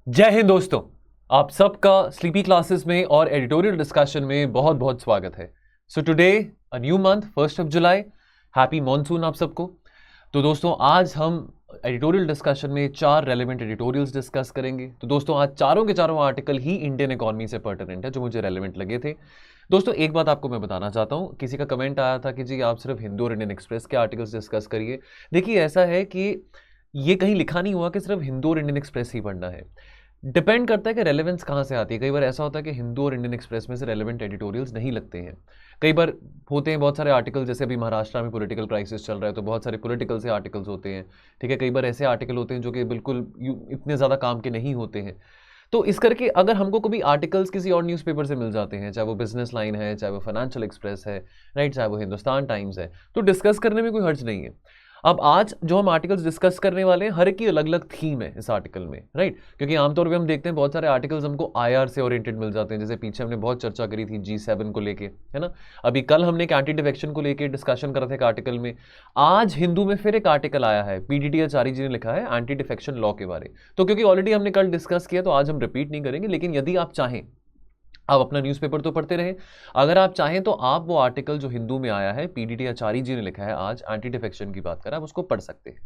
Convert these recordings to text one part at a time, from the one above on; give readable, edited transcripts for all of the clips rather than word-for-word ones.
जय हिंद दोस्तों। आप सबका स्लीपी क्लासेस में और एडिटोरियल डिस्कशन में बहुत बहुत स्वागत है। So today a new month 1 July, happy monsoon आप सबको। तो दोस्तों आज हम एडिटोरियल डिस्कशन में 4 रेलेवेंट एडिटोरियल्स डिस्कस करेंगे। तो दोस्तों आज चारों के चारों आर्टिकल ही इंडियन इकोनॉमी से पर्टिनेंट है, जो मुझे रेलेवेंट लगे थे। दोस्तों एक बात आपको मैं बताना चाहता हूँ, किसी का कमेंट आया था कि जी आप सिर्फ हिंदू और इंडियन एक्सप्रेस के आर्टिकल्स डिस्कस करिए। देखिए ऐसा है कि ये कहीं लिखा नहीं हुआ कि सिर्फ हिंदू और इंडियन एक्सप्रेस ही पढ़ना है। डिपेंड करता है कि रेलेवेंस कहाँ से आती है। कई बार ऐसा होता है कि हिंदू और इंडियन एक्सप्रेस में से रेलेवेंट एडिटोरियल्स नहीं लगते हैं। कई बार होते हैं बहुत सारे आर्टिकल, जैसे अभी महाराष्ट्र में पॉलिटिकल क्राइसिस चल रहा है तो बहुत सारे पॉलिटिकल से आर्टिकल्स होते हैं। ठीक है, कई बार ऐसे आर्टिकल होते हैं जो कि बिल्कुल इतने ज़्यादा काम के नहीं होते हैं। तो इस करके अगर हमको कभी आर्टिकल्स किसी और न्यूज़पेपर से मिल जाते हैं, चाहे वो बिजनेस लाइन है, चाहे वो फाइनेंशियल एक्सप्रेस है, राइट, चाहे वो हिंदुस्तान टाइम्स है, तो डिस्कस करने में कोई हर्ज नहीं है। अब आज जो हम आर्टिकल्स डिस्कस करने वाले हैं, हर एक की अलग अलग थीम है इस आर्टिकल में, राइट। क्योंकि आमतौर पे हम देखते हैं बहुत सारे आर्टिकल्स हमको आईआर से ओरिएंटेड मिल जाते हैं। जैसे पीछे हमने बहुत चर्चा करी थी G7 को लेके, है ना। अभी कल हमने एक एंटी डिफेक्शन को लेके डिस्कशन करा था एक आर्टिकल में। आज हिंदू में फिर एक आर्टिकल आया है, पीडीटी आचार्य जी ने लिखा है एंटी डिफेक्शन लॉ के बारे। तो क्योंकि ऑलरेडी हमने कल डिस्कस किया तो आज हम रिपीट नहीं करेंगे, लेकिन यदि आप चाहें आप अपना न्यूज़पेपर तो पढ़ते रहें। अगर आप चाहें तो आप वो आर्टिकल जो हिंदू में आया है, पीडीटी आचार्य जी ने लिखा है आज एंटी डिफेक्शन की बात कर, आप उसको पढ़ सकते हैं।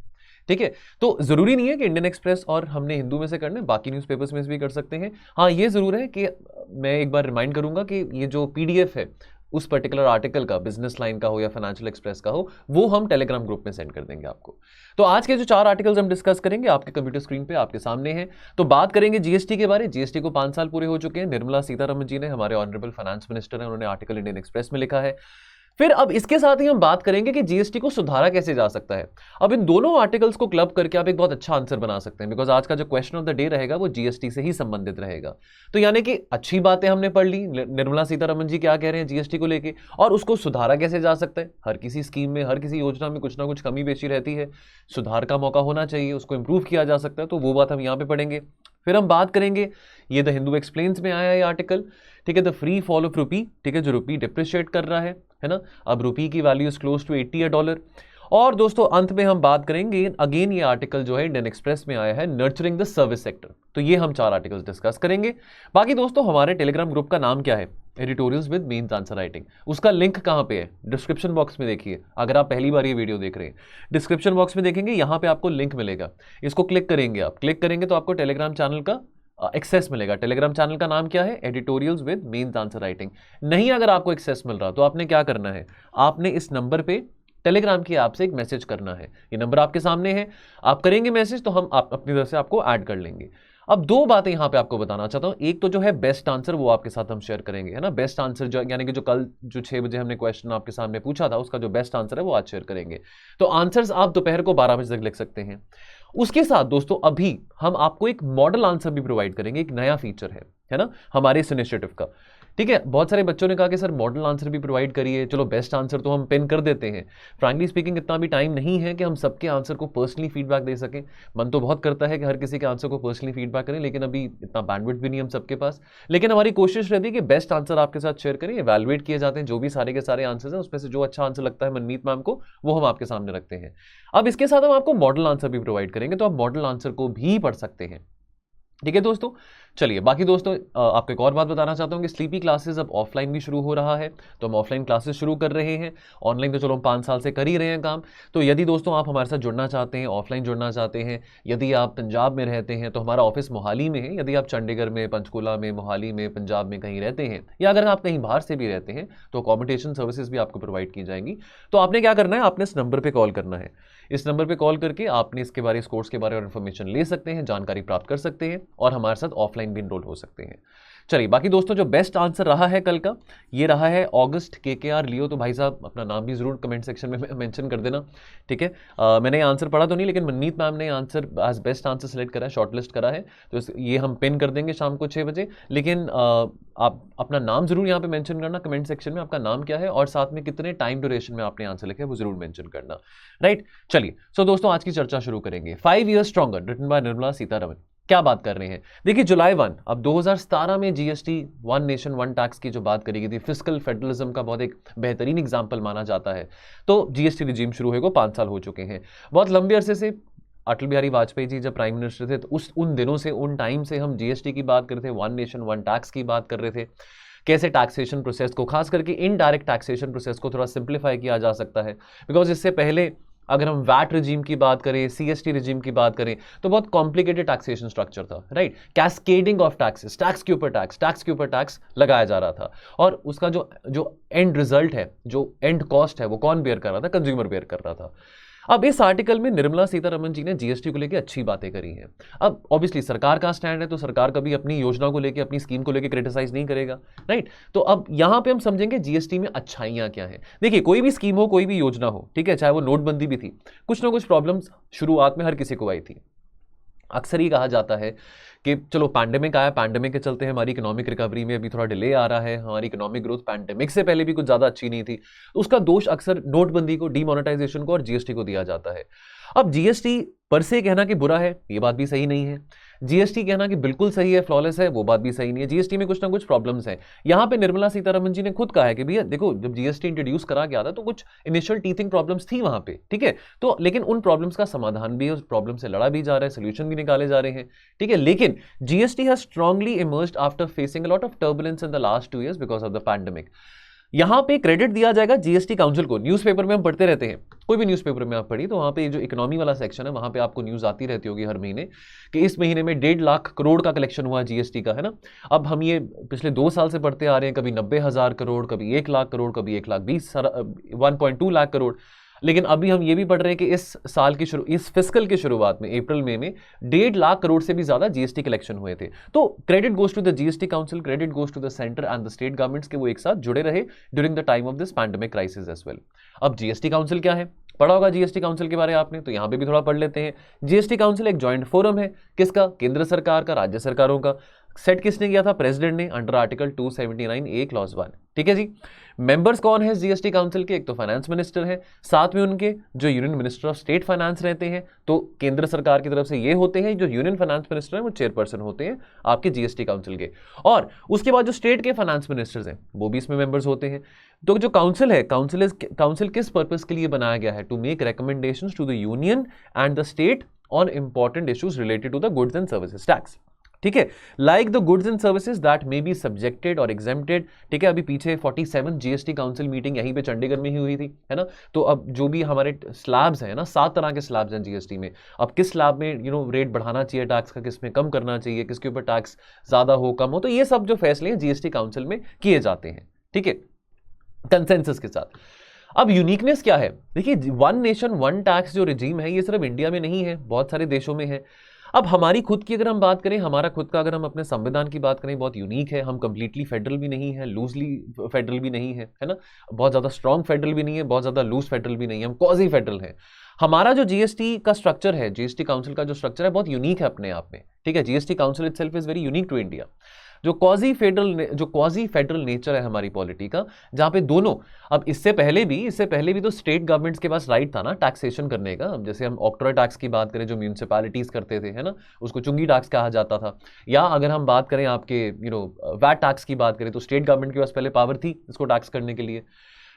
ठीक है, तो जरूरी नहीं है कि इंडियन एक्सप्रेस और हमने हिंदू में से करने, बाकी न्यूज़पेपर्स में से भी कर सकते हैं। हाँ ये जरूर है कि मैं एक बार रिमाइंड करूंगा कि ये जो पीडीएफ है उस पर्टिकुलर आर्टिकल का, बिजनेस लाइन का हो या फाइनेंशियल एक्सप्रेस का हो, वो हम टेलीग्राम ग्रुप में सेंड कर देंगे आपको। तो आज के जो 4 आर्टिकल्स हम डिस्कस करेंगे आपके कंप्यूटर स्क्रीन पे आपके सामने हैं। तो बात करेंगे जीएसटी के बारे। जीएसटी को 5 साल पूरे हो चुके हैं। निर्मला सीतारमण जी ने, हमारे ऑनरेबल फाइनेंस मिनिस्टर हैं, उन्होंने आर्टिकल इंडियन एक्सप्रेस में लिखा है। फिर अब इसके साथ ही हम बात करेंगे कि जीएसटी को सुधारा कैसे जा सकता है। अब इन दोनों आर्टिकल्स को क्लब करके आप एक बहुत अच्छा आंसर बना सकते हैं, बिकॉज आज का जो क्वेश्चन ऑफ द डे रहेगा वो जीएसटी से ही संबंधित रहेगा। तो यानी कि अच्छी बातें हमने पढ़ ली, निर्मला सीतारमण जी क्या कह रहे हैं जीएसटी को लेके, और उसको सुधारा कैसे जा सकता है। हर किसी स्कीम में, हर किसी योजना में कुछ ना कुछ कमी पेशी रहती है, सुधार का मौका होना चाहिए, उसको इंप्रूव किया जा सकता है। तो वो बात हम यहाँ पे पढ़ेंगे। फिर हम बात करेंगे, ये द हिंदू एक्सप्लेन्स में आया है आर्टिकल, ठीक है, द फ्री फॉल ऑफ रूपी, ठीक है, जो रूपी डिप्रिशिएट कर रहा है ना। अब रूपी की वैल्यू इज क्लोज टू 80 $। और दोस्तों अंत में हम बात करेंगे, अगेन ये आर्टिकल जो है इंडियन एक्सप्रेस में आया है, नर्चरिंग द सर्विस सेक्टर। तो ये हम 4 आर्टिकल्स डिस्कस करेंगे। बाकी दोस्तों हमारे टेलीग्राम ग्रुप का नाम क्या है, editorials with mains answer writing. उसका लिंक कहां पे है, डिस्क्रिप्शन बॉक्स में देखिए। अगर आप पहली बार ये वीडियो देख रहे हैं, डिस्क्रिप्शन बॉक्स में देखेंगे, यहां पे आपको लिंक मिलेगा। इसको क्लिक करेंगे, आप क्लिक करेंगे तो आपको टेलीग्राम चैनल का एक्सेस मिलेगा। टेलीग्राम चैनल का नाम क्या है, editorials with mains answer writing. नहीं अगर आपको एक्सेस मिल रहा तो आपने क्या करना है, आपने इस नंबर पे टेलीग्राम की ऐप से एक मैसेज करना है। ये नंबर आपके सामने है, आप करेंगे मैसेज तो हम अपनी तरफ से आपको ऐड कर लेंगे। अब 2 बातें यहां पे आपको बताना चाहता हूं। एक तो जो है बेस्ट आंसर, वो आपके साथ हम शेयर करेंगे, है ना। बेस्ट आंसर जो यानी कि जो कल जो 6 बजे हमने क्वेश्चन आपके सामने पूछा था, उसका जो बेस्ट आंसर है वो आज शेयर करेंगे। तो आंसर्स आप दोपहर को 12 बजे तक लिख सकते हैं। उसके साथ दोस्तों अभी हम आपको एक मॉडल आंसर भी प्रोवाइड करेंगे, एक नया फीचर है ना, हमारे इस इनिशिएटिव का। ठीक है, बहुत सारे बच्चों ने कहा कि सर मॉडल आंसर भी प्रोवाइड करिए। चलो बेस्ट आंसर तो हम पिन कर देते हैं। फ्रैंकली स्पीकिंग इतना भी टाइम नहीं है कि हम सबके आंसर को पर्सनली फीडबैक दे सकें। मन तो बहुत करता है कि हर किसी के आंसर को पर्सनली फीडबैक करें, लेकिन अभी इतना बैंडविड्थ भी नहीं हम सबके पास। लेकिन हमारी कोशिश रहती है कि बेस्ट आंसर आपके साथ शेयर करें। इवैल्यूएट किए जाते हैं जो भी सारे के सारे आंसर्स हैं, उसमें से जो अच्छा आंसर लगता है मनमीत मैम को, वो हम आपके सामने रखते हैं। अब इसके साथ हम आपको मॉडल आंसर भी प्रोवाइड करेंगे, तो आप मॉडल आंसर को भी पढ़ सकते हैं। ठीक है दोस्तों, चलिए बाकी दोस्तों आपको एक और बात बताना चाहता हूं कि स्लीपी क्लासेस अब ऑफलाइन भी शुरू हो रहा है। तो हम ऑफलाइन क्लासेस शुरू कर रहे हैं। ऑनलाइन तो चलो हम 5 साल से कर ही रहे हैं काम। तो यदि दोस्तों आप हमारे साथ जुड़ना चाहते हैं, ऑफलाइन जुड़ना चाहते हैं, यदि आप पंजाब में रहते हैं तो हमारा ऑफिस मोहाली में है। यदि आप चंडीगढ़ में, पंचकुला में, मोहाली में, पंजाब में कहीं रहते हैं, या अगर आप कहीं बाहर से भी रहते हैं, तो अकोमोडेशन सर्विसेज भी आपको प्रोवाइड की जाएंगी। तो आपने क्या करना है, आपने इस नंबर पर कॉल करना है। इस नंबर पे कॉल करके आपने इसके बारे, इस कोर्स के बारे में इन्फॉर्मेशन ले सकते हैं, जानकारी प्राप्त कर सकते हैं, और हमारे साथ ऑफलाइन भी इनरोल हो सकते हैं। चलिए बाकी दोस्तों जो बेस्ट आंसर रहा है कल का, ये रहा है ऑगस्ट KKR लियो। तो भाई साहब अपना नाम भी जरूर कमेंट सेक्शन में मेंशन कर देना। ठीक है, मैंने ये आंसर पढ़ा तो नहीं, लेकिन मनमीत मैम ने answer as best answer select करा है, शॉर्टलिस्ट करा है। तो ये हम पिन कर देंगे शाम को 6 बजे। लेकिन आप अपना नाम जरूर यहाँ पे मेंशन करना कमेंट सेक्शन में, आपका नाम क्या है और साथ में कितने टाइम ड्यूरेशन में आपने आंसर लिखा है वो जरूर मेंशन करना। राइट, चलिए सो दोस्तों आज की चर्चा शुरू करेंगे। 5 years stronger, written by Nirmala Sitharaman. क्या बात कर रहे हैं, देखिए जुलाई 1, अब 2017 में GST, one nation one tax की जो बात करी गई थी, फिस्कल फेडरलिज्म का बहुत एक बेहतरीन एग्जाम्पल माना जाता है। तो जीएसटी रिजीम शुरू हुए को 5 साल हो चुके हैं। बहुत लंबे अरसे से अटल बिहारी वाजपेयी जी जब प्राइम मिनिस्टर थे तो उन दिनों से, उन टाइम से हम जीएसटी की बात कर रहे थे, वन नेशन वन टैक्स की बात कर रहे थे, कैसे टैक्सेशन प्रोसेस को, खास करके इनडायरेक्ट टैक्सेशन प्रोसेस को थोड़ा सिंप्लीफाई किया जा सकता है। बिकॉज इससे पहले अगर हम वैट रिजीम की बात करें, सीएसटी रिजीम की बात करें, तो बहुत कॉम्प्लिकेटेड टैक्सेशन स्ट्रक्चर था, right. Cascading of taxes, tax के ऊपर टैक्स, टैक्स के ऊपर टैक्स लगाया जा रहा था, और उसका जो एंड रिजल्ट है, जो एंड कॉस्ट है, वो कौन बेयर कर रहा था? कंज्यूमर बेयर कर रहा था। अब इस आर्टिकल में निर्मला सीतारमण जी ने जीएसटी को लेकर अच्छी बातें करी हैं। अब ऑब्वियसली सरकार का स्टैंड है, तो सरकार कभी अपनी योजना को लेकर, अपनी स्कीम को लेकर क्रिटिसाइज नहीं करेगा, राइट। तो अब यहां पे हम समझेंगे जीएसटी में अच्छाइयां क्या है। देखिए, कोई भी स्कीम हो, कोई भी योजना हो, ठीक है, चाहे वो नोटबंदी भी थी, कुछ ना कुछ प्रॉब्लम्स शुरुआत में हर किसी को आई थी। अक्सर ही कहा जाता है कि चलो पैंडेमिक आया, पैंडेमिक के चलते हमारी इकोनॉमिक रिकवरी में अभी थोड़ा डिले आ रहा है, हमारी इकोनॉमिक ग्रोथ पैंडेमिक से पहले भी कुछ ज़्यादा अच्छी नहीं थी। उसका दोष अक्सर नोटबंदी को, डीमोनेटाइजेशन को और जीएसटी को दिया जाता है। अब जीएसटी पर से कहना कि बुरा है, ये बात भी सही नहीं है। जीएसटी कहना कि बिल्कुल सही है, फ्लॉलेस है, वो बात भी सही नहीं है। जीएसटी में कुछ ना कुछ प्रॉब्लम्स हैं। यहां पे निर्मला सीतारमण जी ने खुद कहा है कि भैया देखो, जब जीएसटी इंट्रोड्यूस करा गया था तो कुछ इनिशियल टीथिंग प्रॉब्लम्स थी वहां पे, ठीक है, तो लेकिन उन प्रॉब्लम्स का समाधान भी है, उस प्रॉब्लम से लड़ा भी जा रहा है, सोल्यूशन भी निकाले जा रहे हैं, ठीक है। लेकिन GST has strongly emerged after facing a lot of turbulence in the last 2 years because of the pandemic. यहां पे क्रेडिट दिया जाएगा जीएसटी काउंसिल को। न्यूज़पेपर में हम पढ़ते रहते हैं, कोई भी न्यूज़पेपर में आप पढ़ी तो वहां पे जो इकोनॉमी वाला सेक्शन है, वहां पे आपको न्यूज़ आती रहती होगी हर महीने कि इस महीने में 1.5 लाख करोड़ का कलेक्शन हुआ जीएसटी का, है ना। अब हम ये पिछले 2 साल से पढ़ते आ रहे हैं, कभी 90,000 करोड़, कभी 1 लाख करोड़, कभी 1,20,000 1.2 लाख करोड़। लेकिन अभी हम ये भी पढ़ रहे हैं कि इस साल की इस फिस्कल की शुरुआत में अप्रैल मई में 1.5 लाख करोड़ से भी ज्यादा जीएसटी कलेक्शन हुए थे। तो credit goes to the GST council, credit goes to the centre and the state governments के वो एक साथ जुड़े रहे during the time of this pandemic crisis as well. अब जीएसटी काउंसिल क्या है? पढ़ा होगा जीएसटी काउंसिल के बारे में आपने, तो यहां पे भी थोड़ा पढ़ लेते हैं। जीएसटी काउंसिल एक जॉइंट फोरम है, किसका? केंद्र सरकार का, राज्य सरकारों का। सेट किसने किया था? प्रेसिडेंट ने, अंडर आर्टिकल 279A क्लॉज 1, ठीक है जी। मेंबर्स कौन है जीएसटी काउंसिल के? एक तो फाइनेंस मिनिस्टर है, साथ में उनके जो union minister of state finance रहते हैं, तो केंद्र सरकार की तरफ से ये होते हैं, जो यूनियन फाइनेंस मिनिस्टर है वो चेयरपर्सन होते हैं आपके जीएसटी काउंसिल के। और उसके बाद जो स्टेट के फाइनेंस मिनिस्टर्स हैं वो भी इसमें मेंबर्स होते हैं। तो जो काउंसिल है, काउंसिल किस पर्पस के लिए बनाया गया है? To make recommendations to the union and the state on important issues related to the goods and services tax, ठीक है, like the goods and services that may be subjected और एग्जेम्प्टेड, ठीक है। अभी पीछे 47 जीएसटी काउंसिल मीटिंग यहीं पे चंडीगढ़ में ही हुई थी, है ना। तो अब जो भी हमारे स्लैब्स हैं ना, 7 तरह के स्लैब्स हैं जीएसटी में। अब किस स्लैब में रेट बढ़ाना चाहिए टैक्स का, किस में कम करना चाहिए, किसके ऊपर टैक्स ज्यादा हो कम हो, तो ये सब जो फैसले हैं जीएसटी काउंसिल में किए जाते हैं, ठीक है, कंसेंसस के साथ। अब यूनिकनेस क्या है? देखिए, वन नेशन वन टैक्स जो रिजीम है, ये सिर्फ इंडिया में नहीं है, बहुत सारे देशों में है। अब हमारी खुद की अगर हम बात करें, हमारा खुद का अगर हम अपने संविधान की बात करें, बहुत यूनिक है। हम कंप्लीटली फेडरल भी नहीं है, लूजली फेडरल भी नहीं है ना, बहुत ज़्यादा स्ट्रॉन्ग फेडरल भी नहीं है, बहुत ज़्यादा लूज फेडरल भी नहीं है, हम क्वाजी फेडरल है। हमारा जो जीएसटी का स्ट्रक्चर है, जीएसटी काउंसिल का जो स्ट्रक्चर है, बहुत यूनिक है अपने आप में, ठीक है। GST council itself is very unique to India. जो क्वाजी फेडरल नेचर है हमारी पॉलिटी का, जहां पे दोनों, अब इससे पहले भी तो स्टेट गवर्नमेंट्स के पास राइट था ना टैक्सेशन करने का। अब जैसे हम ऑक्ट्रॉय टैक्स की बात करें, जो म्यूनिसिपैलिटीज करते थे, है ना, उसको चुंगी टैक्स कहा जाता था। या अगर हम बात करें आपके वैट टैक्स की बात करें, तो स्टेट गवर्नमेंट के पास पहले पावर थी इसको टैक्स करने के लिए।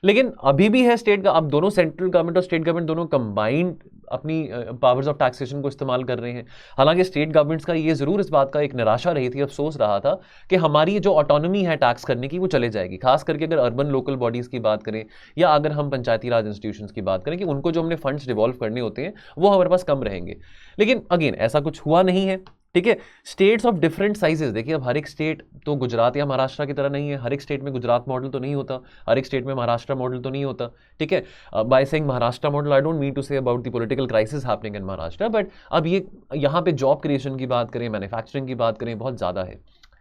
लेकिन अभी भी है स्टेट का, अब दोनों सेंट्रल गवर्नमेंट और स्टेट गवर्नमेंट दोनों कंबाइंड अपनी पावर्स ऑफ टैक्सेशन को इस्तेमाल कर रहे हैं। हालांकि स्टेट गवर्नमेंट्स का ये जरूर इस बात का एक निराशा रही थी, अफसोस रहा था कि हमारी जो ऑटोनॉमी है टैक्स करने की वो चले जाएगी। खास करके अगर अर्बन लोकल बॉडीज की बात करें, या अगर हम पंचायती राज इंस्टीट्यूशंस की बात करें, कि उनको जो हमने फंड्स डिवॉल्व करने होते हैं वो हमारे पास कम रहेंगे। लेकिन अगेन ऐसा कुछ हुआ नहीं है, ठीक है। स्टेट्स ऑफ डिफरेंट साइजेस, देखिए अब हर एक स्टेट तो गुजरात या महाराष्ट्र की तरह नहीं है, हर एक स्टेट में गुजरात मॉडल तो नहीं होता, हर एक स्टेट में महाराष्ट्र मॉडल तो नहीं होता, ठीक है। By saying Maharashtra model, I don't mean to say about the political crisis happening in Maharashtra, but अब ये यहाँ पे जॉब क्रिएशन की बात करें, मैन्युफैक्चरिंग की बात करें, बहुत ज़्यादा है।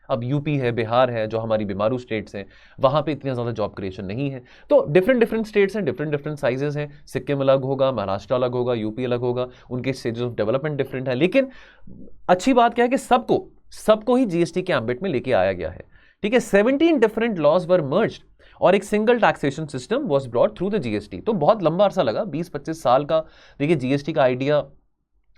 अब यूपी है, बिहार है, जो हमारी बीमारू स्टेट्स हैं, वहाँ पे इतनी ज़्यादा जॉब क्रिएशन नहीं है। तो डिफरेंट स्टेट्स हैं, डिफरेंट साइजेस हैं। सिक्किम अलग होगा, महाराष्ट्र अलग होगा, यूपी अलग होगा, उनके स्टेजेस ऑफ डेवलपमेंट डिफरेंट है। लेकिन अच्छी बात क्या है कि सबको ही जीएसटी के एम्बिट में लेके आया गया है, ठीक है। 17 डिफरेंट लॉज वर मर्ज्ड और एक single taxation system was brought through the GST. तो बहुत लंबा अरसा लगा, 20-25 साल का। देखिए, जीएसटी का आइडिया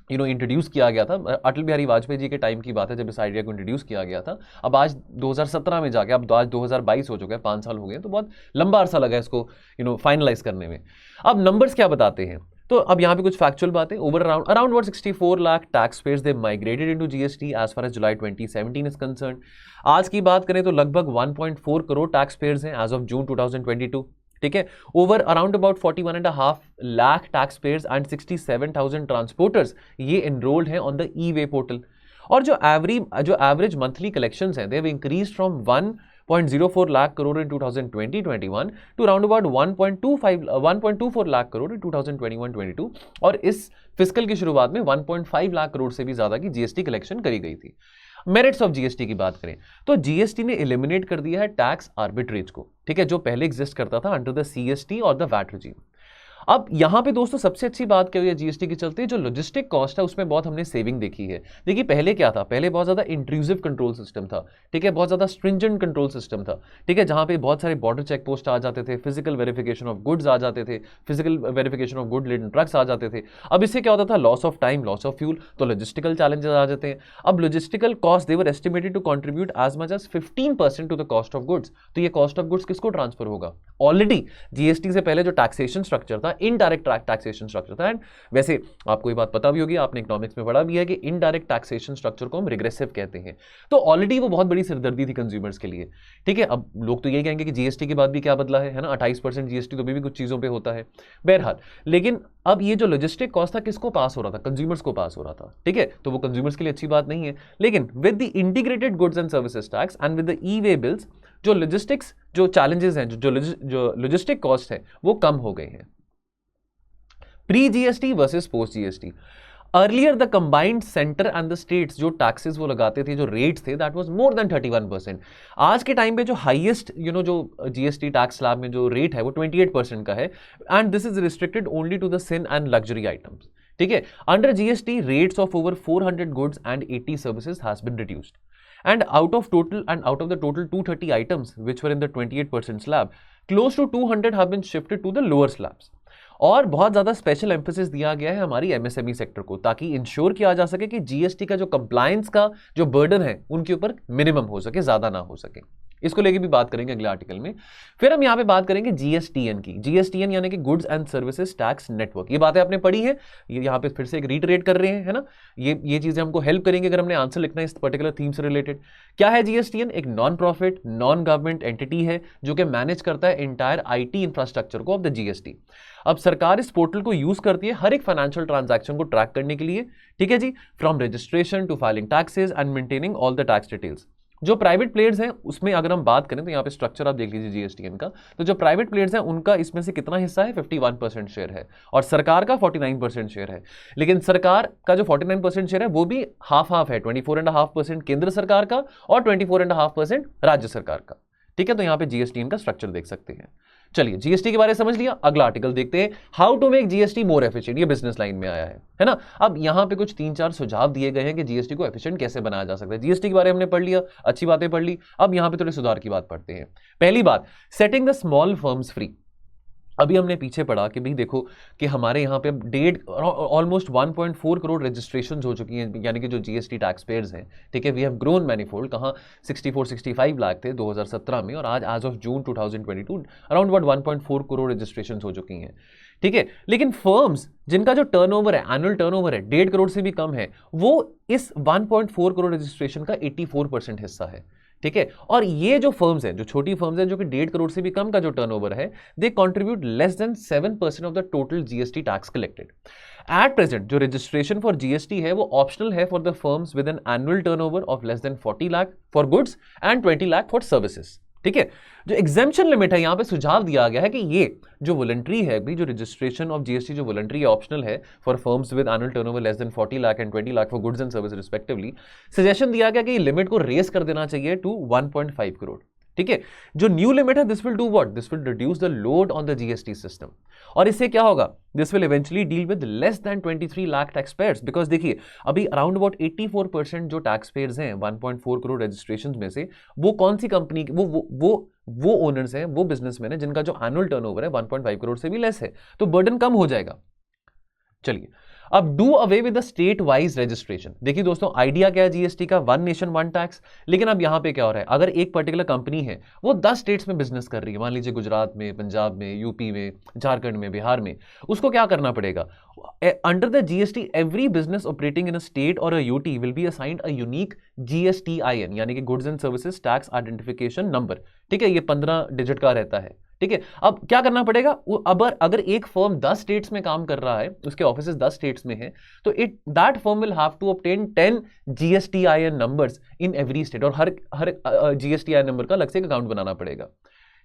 इंट्रोड्यूस किया गया था, अटल बिहारी वाजपेयी जी के टाइम की बात है जब इस आइडिया को इंट्रोड्यूस किया गया था। अब आज 2017 में जाके, अब आज 2022 हो चुका है, 5 साल हो गए, तो बहुत लंबा अरसा लगा इसको फाइनलाइज करने में। अब नंबर्स क्या बताते हैं? तो अब यहाँ पे कुछ फैक्चुअल बातें, over around what 64 lakh tax payers they migrated into GST as far as July 2017 is concern. आज की बात करें तो लगभग 1.4 करोड़ टैक्स पेयर्स हैं एज ऑफ जून 2022, ठीक है। Over around about 41.5 lakh tax payers and 67,000 transporters ये एनरोल्ड हैं on the e way portal. और जो एवरेज मंथली कलेक्शंस हैं, they have increased from 1.04 lakh crore in 2020-21 to around about 1.24 lakh crore in 2021-22, और इस fiscal की शुरुआत में 1.5 लाख करोड़ से भी ज्यादा की जीएसटी कलेक्शन करी गई थी। मेरिट्स ऑफ जीएसटी की बात करें तो जीएसटी ने एलिमिनेट कर दिया है टैक्स आर्बिट्रेज को, ठीक है, जो पहले एग्जिस्ट करता था अंडर द सीएसटी और द वैट रेजिम। अब यहां पे दोस्तों सबसे अच्छी बात क्या हुई है जीएसटी के चलते, जो लॉजिस्टिक कॉस्ट है उसमें बहुत हमने सेविंग देखी है। देखिए पहले क्या था, पहले बहुत ज्यादा इंट्रूसिव कंट्रोल सिस्टम था, ठीक है, बहुत ज्यादा स्ट्रिंजेंट कंट्रोल सिस्टम था, ठीक है, जहां पे बहुत सारे बॉर्डर चेक पोस्ट आ जाते थे, फिजिकल वेरिफिकेशन ऑफ गुड्स आ जाते थे, physical verification of good laden trucks आ जाते थे। अब इससे क्या होता था, loss of time, loss of fuel, तो लॉजिस्टिकल चैलेंजेस आ जाते हैं। अब logistical cost they were estimated to contribute as much as 15% to the cost of goods. तो ये कॉस्ट ऑफ गुड्स किसको ट्रांसफर होगा, ऑलरेडी जीएसटी से पहले जो टैक्सेशन स्ट्रक्चर था, इनडायरेक्ट टैक्सेशन स्ट्रक्चर था। एंड वैसे आपको ये बात पता भी होगी, आपने इकोनॉमिक्स में पढ़ा भी है कि इनडायरेक्ट टैक्सेशन स्ट्रक्चर को हम रिग्रेसिव कहते हैं। तो ऑलरेडी वो बहुत बड़ी सिरदर्दी थी कंज्यूमर्स के लिए, ठीक है। अब लोग तो यही कहेंगे कि जीएसटी के बाद भी क्या बदला है ना, 28% जीएसटी तो भी कुछ चीजों पे होता है, बहरहाल। लेकिन अब ये जो लॉजिस्टिक कॉस्ट था किसको पास हो रहा था, कंज्यूमर्स को पास हो रहा था, ठीक है, तो वो कंज्यूमर्स के लिए अच्छी बात नहीं है। लेकिन with the integrated goods and services tax and with the e way bills, जो लॉजिस्टिक्स जो चैलेंजेस हैं, जो लॉजिस्टिक कॉस्ट है वो कम हो गए हैं। Pre GST versus post GST, earlier the combined centre and the states जो टैक्सेस वो लगाते थे, जो रेट्स थे, दैट वाज मोर देन 31%। आज के टाइम पे जो हाईएस्ट जो जीएसटी टैक्स स्लैब में जो रेट है वो 28% का है, and this is restricted only to the sin and luxury items, ठीक है। Under GST rates of over 400 goods and 80 services has been reduced, and out of the total 230 items which were in the 28% slab, close to 200 have been shifted to the lower slabs। और बहुत ज्यादा special emphasis दिया गया है हमारी MSME sector को, ताकि ensure किया जा सके कि जीएसटी का जो कंप्लायंस का जो बर्डन है उनके ऊपर मिनिमम हो सके, ज्यादा ना हो सके। इसको लेके भी बात करेंगे अगले आर्टिकल में। फिर हम यहां पे बात करेंगे जीएसटीएन की। जीएसटीएन यानी कि goods and services tax network. ये बातें आपने पढ़ी है, ये यहां पे फिर से एक रीटरेट कर रहे हैं, है ना। ये चीजें हमको हेल्प करेंगे अगर हमने आंसर लिखना है इस पर्टिकुलर थीम से रिलेटेड। क्या है जीएसटीएन? एक non profit non government entity है जो कि मैनेज करता है इंटायर आईटी इंफ्रास्ट्रक्चर को ऑफ द जीएसटी। अब सरकार इस पोर्टल को यूज करती है हर एक फाइनेंशियल ट्रांजैक्शन को ट्रैक करने के लिए, ठीक है जी, from registration to filing taxes and maintaining all the tax details. जो प्राइवेट प्लेयर्स हैं उसमें अगर हम बात करें तो यहाँ पे स्ट्रक्चर आप देख लीजिए जीएसटीएन का, तो जो प्राइवेट प्लेयर्स हैं उनका इसमें से कितना हिस्सा है, 51% शेयर है, और सरकार का 49% शेयर है। लेकिन सरकार का जो 49% शेयर है वो भी हाफ हाफ है, 24.5% केंद्र सरकार का और 24.5% राज्य सरकार का, ठीक है। तो यहाँ पे जीएसटीएन का स्ट्रक्चर देख सकते हैं। चलिए जीएसटी के बारे में समझ लिया, अगला आर्टिकल देखते हैं, how to make GST more efficient. ये बिजनेस लाइन में आया है ना। अब यहां पे कुछ 3-4 सुझाव दिए गए हैं कि जीएसटी को एफिशिएंट कैसे बनाया जा सकता है। जीएसटी के बारे में हमने पढ़ लिया, अच्छी बातें पढ़ ली। अब यहां पे थोड़े सुधार की बात पढ़ते हैं। पहली बात, setting the small firms free. अभी हमने पीछे पढ़ा कि भाई देखो कि हमारे यहाँ पे ऑलमोस्ट 1.4 करोड़ रजिस्ट्रेशन हो चुकी हैं, यानी कि जो जीएसटी टैक्स पेयर्स हैं, ठीक है। वी हैव ग्रोन मैनीफोल्ड, कहाँ 64-65 लाख थे 2017 में, और आज as of June 2022 around 1.4 crore registration हो चुकी हैं, ठीक है। लेकिन फर्म्स जिनका जो टर्नओवर है, एनुअल टर्नओवर है 1.5 करोड़ से भी कम है, वो इस 1.4 करोड़ रजिस्ट्रेशन का 84% हिस्सा है, ठीक है। और ये जो फर्म्स हैं, जो छोटी फर्म्स हैं जो कि 1.5 करोड़ से भी कम का जो टर्नओवर है, they contribute less than 7% of the total GST tax collected. At present जो रजिस्ट्रेशन फॉर जीएसटी है वो ऑप्शनल है for the firms with an annual turnover of less than 40 lakh for goods and 20 lakh for services, ठीक है। जो exemption limit है, यहां पे सुझाव दिया गया है कि ये जो वॉलंटरी है भी, जो रजिस्ट्रेशन ऑफ जीएसटी जो वॉलंटरी है, ऑप्शनल है for firms with annual turnover less than 40 lakh and 20 lakh for goods and service respectively. Suggestion दिया गया कि ये लिमिट को रेस कर देना चाहिए टू 1.5 करोड़, ठीक है। जो न्यू लिमिट है, this will do what, this will reduce the load on the GST system, और इससे क्या होगा, this will eventually deal with less than 23 lakh tax pairs. Because देखिए अभी अराउंड अबाउट 84% जो टैक्स पेयर्स हैं 1.4 करोड़ रजिस्ट्रेशन में से, वो कौन सी कंपनी, वो ओनर्स हैं, वो बिजनेसमैन है जिनका जो एनुअल टर्नओवर है 1.5 करोड़ से भी लेस है, तो बर्डन कम हो जाएगा। चलिए अब do away with the state wise registration. देखिए दोस्तों, आइडिया क्या है जीएसटी का, वन नेशन वन टैक्स। लेकिन अब यहां पे क्या हो रहा है, अगर एक पर्टिकुलर कंपनी है वो 10 स्टेट्स में बिजनेस कर रही है, मान लीजिए गुजरात में, पंजाब में, यूपी में, झारखंड में, बिहार में, उसको क्या करना पड़ेगा, under the GST every business operating in a state और a UT will be assigned a unique GSTIN, यानी कि goods and services tax identification number. ठीक है, ये 15 डिजिट का रहता है। ठीक है, अब क्या करना पड़ेगा, अगर एक फर्म 10 स्टेट्स में काम कर रहा है, उसके ऑफिसेस 10 स्टेट्स में है, तो that firm will have to obtain 10 GSTIN numbers in every state, और हर जीएसटीआईएन नंबर का अलग से अकाउंट बनाना पड़ेगा।